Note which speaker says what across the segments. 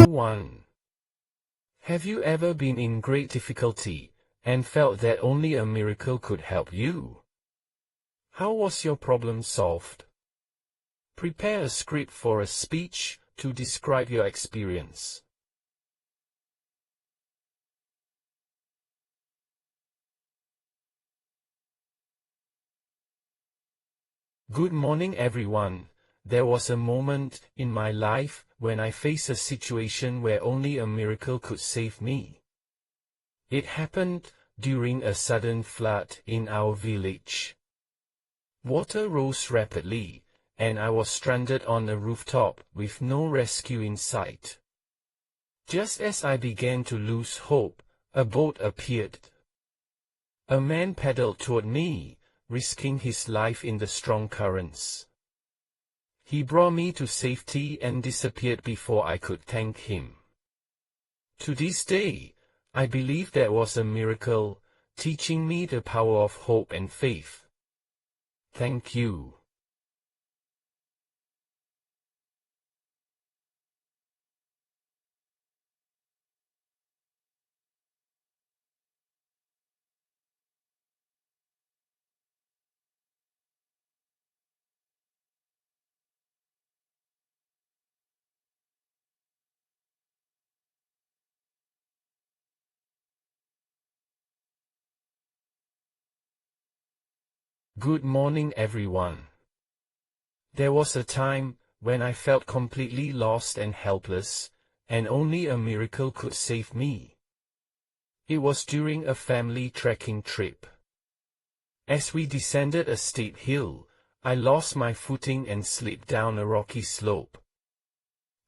Speaker 1: Q1. Have you ever been in great difficulty and felt that only a miracle could help you? How was your problem solved? Prepare a script for a speech to describe your experience. Good morning, everyone. There was a moment in my life when I faced a situation where only a miracle could save me. It happened during a sudden flood in our village. Water rose rapidly, and I was stranded on a rooftop with no rescue in sight. Just as I began to lose hope, a boat appeared. A man paddled toward me, risking his life in the strong currents. He brought me to safety and disappeared before I could thank him. To this day, I believe that was a miracle, teaching me the power of hope and faith. Thank you. Good morning, everyone. There was a time when I felt completely lost and helpless, and only a miracle could save me. It was during a family trekking trip. As we descended a steep hill, I lost my footing and slipped down a rocky slope.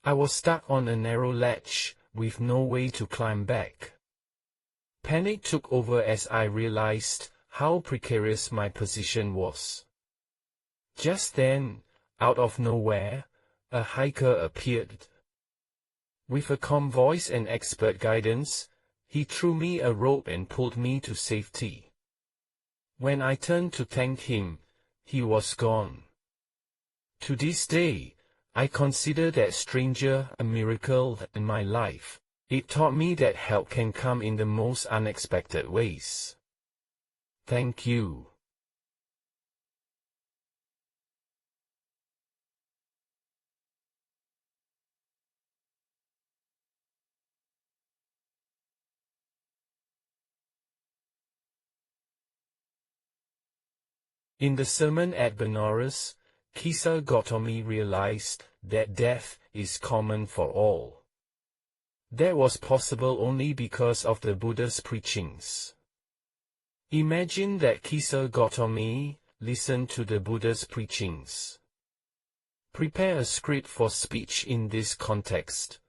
Speaker 1: I was stuck on a narrow ledge, with no way to climb back. Panic took over as I realized how precarious my position was. Just then, out of nowhere, a hiker appeared. With a calm voice and expert guidance, he threw me a rope and pulled me to safety. When I turned to thank him, he was gone. To this day, I consider that stranger a miracle in my life. It taught me that help can come in the most unexpected ways. Thank you. In the sermon at Benares, Kisar Gautami realized that death is common for all. That was possible only because of the Buddha's preachings. Imagine that Kisar Gautami listened to the Buddha's preachings. Prepare a script for speech in this context.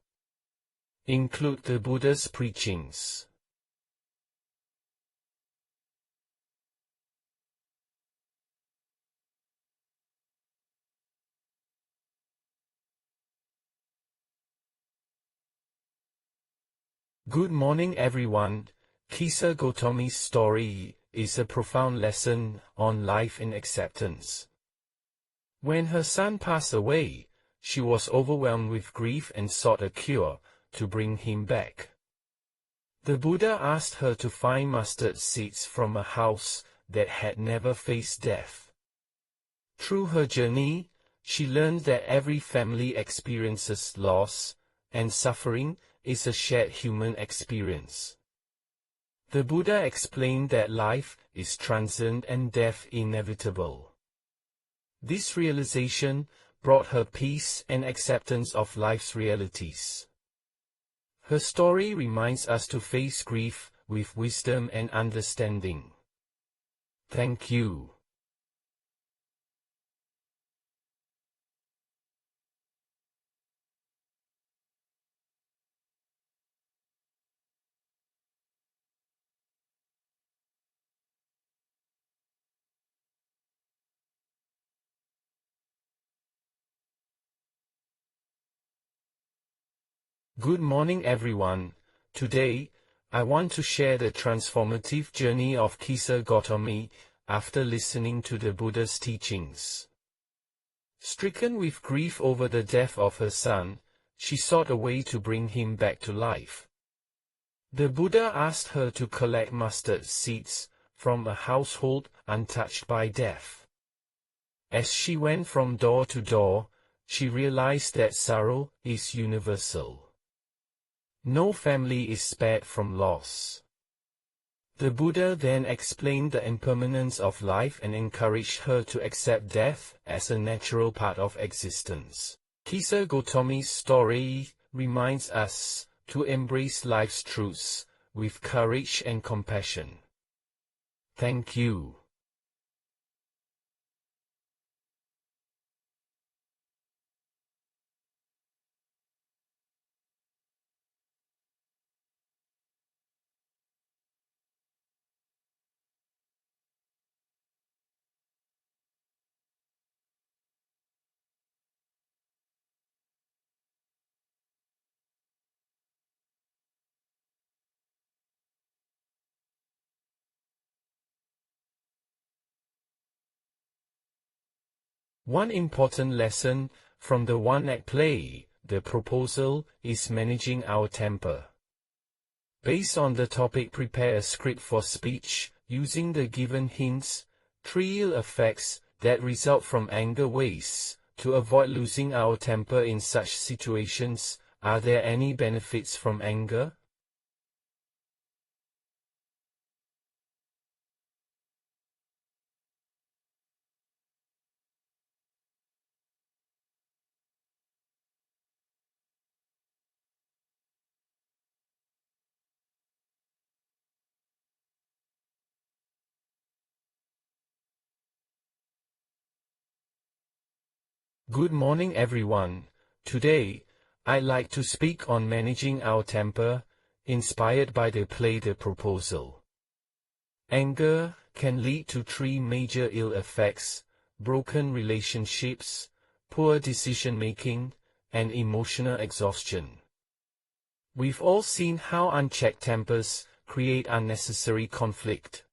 Speaker 1: Include the Buddha's preachings. Good morning, everyone. Kisar Gautami's story is a profound lesson on life and acceptance. When her son passed away, she was overwhelmed with grief and sought a cure to bring him back. The Buddha asked her to find mustard seeds from a house that had never faced death. Through her journey, she learned that every family experiences loss, and suffering is a shared human experience. The Buddha explained that life is transient and death inevitable. This realization brought her peace and acceptance of life's realities. Her story reminds us to face grief with wisdom and understanding. Thank you. Good morning everyone. Today, I want to share the transformative journey of Kisa Gautami after listening to the Buddha's teachings. Stricken with grief over the death of her son, she sought a way to bring him back to life. The Buddha asked her to collect mustard seeds from a household untouched by death. As she went from door to door, she realized that sorrow is universal. No family is spared from loss. The Buddha then explained the impermanence of life and encouraged her to accept death as a natural part of existence. Kisa Gautami's story reminds us to embrace life's truths with courage and compassion. Thank you. One important lesson from the one-act play, The Proposal, is managing our temper. Based on the topic, prepare a script for speech, using the given hints, 3 ill effects that result from anger ways. To avoid losing our temper in such situations, are there any benefits from anger? Good morning everyone. Today, I'd like to speak on managing our temper, inspired by the play The Proposal. Anger can lead to 3 major ill effects: broken relationships, poor decision-making, and emotional exhaustion. We've all seen how unchecked tempers create unnecessary conflict.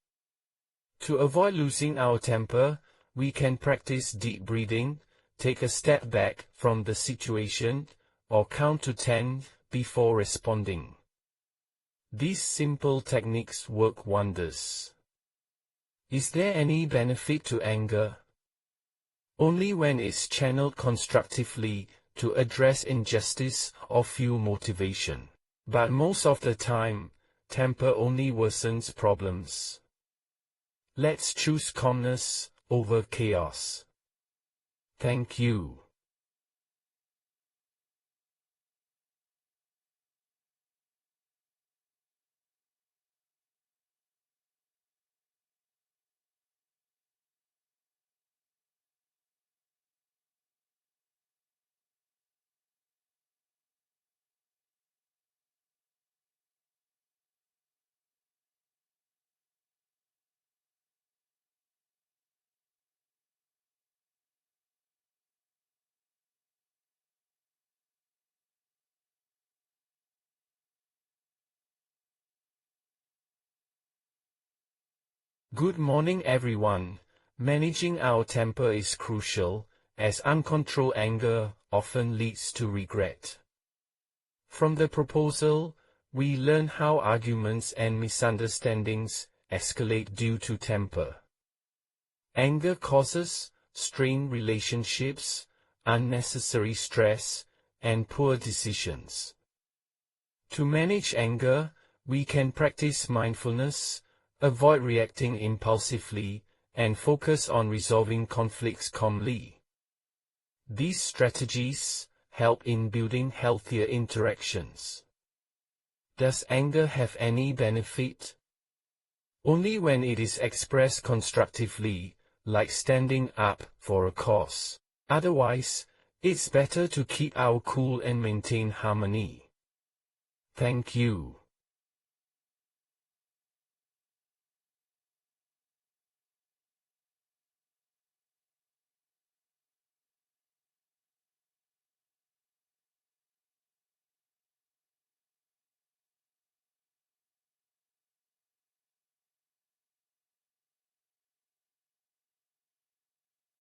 Speaker 1: To avoid losing our temper, we can practice deep breathing, take a step back from the situation, or count to 10 before responding. These simple techniques work wonders. Is there any benefit to anger? Only when it's channeled constructively to address injustice or fuel motivation. But most of the time, temper only worsens problems. Let's choose calmness over chaos. Thank you. Good morning everyone. Managing our temper is crucial, as uncontrolled anger often leads to regret. From The Proposal, we learn how arguments and misunderstandings escalate due to temper. Anger causes strained relationships, unnecessary stress, and poor decisions. To manage anger, we can practice mindfulness, avoid reacting impulsively, and focus on resolving conflicts calmly. These strategies help in building healthier interactions. Does anger have any benefit? Only when it is expressed constructively, like standing up for a cause. Otherwise, it's better to keep our cool and maintain harmony. Thank you.